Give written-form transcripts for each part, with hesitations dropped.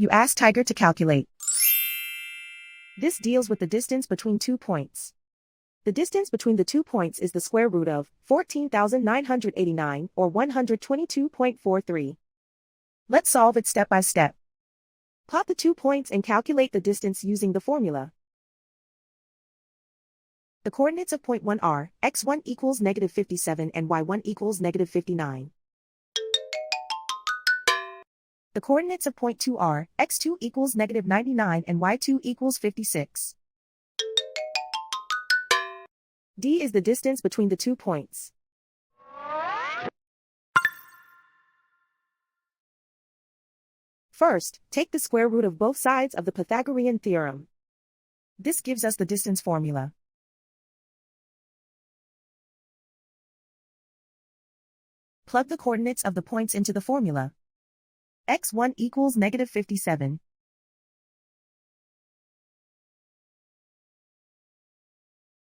You ask Tiger to calculate. This deals with the distance between 2 points. The distance between the 2 points is the square root of 14,989 or 122.43. Let's solve it step by step. Plot the 2 points and calculate the distance using the formula. The coordinates of point 1 are x1 equals negative 57 and y1 equals negative 59. The coordinates of point 2 are x2 equals negative 99 and y2 equals 56. D is the distance between the 2 points. First, take the square root of both sides of the Pythagorean theorem. This gives us the distance formula. Plug the coordinates of the points into the formula. x1 equals negative 57.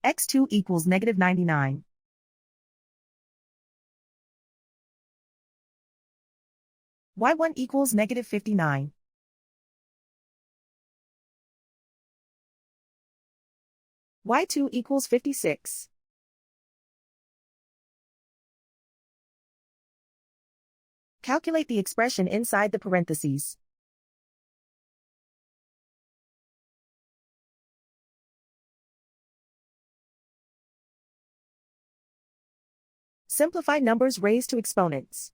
x2 equals negative 99. y1 equals negative 59. y2 equals 56. Calculate the expression inside the parentheses. Simplify numbers raised to exponents.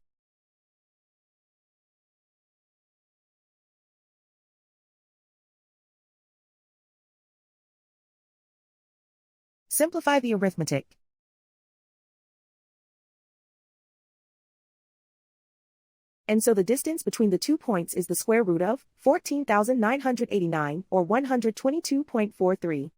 Simplify the arithmetic. And so the distance between the 2 points is the square root of 14,989 or 122.43.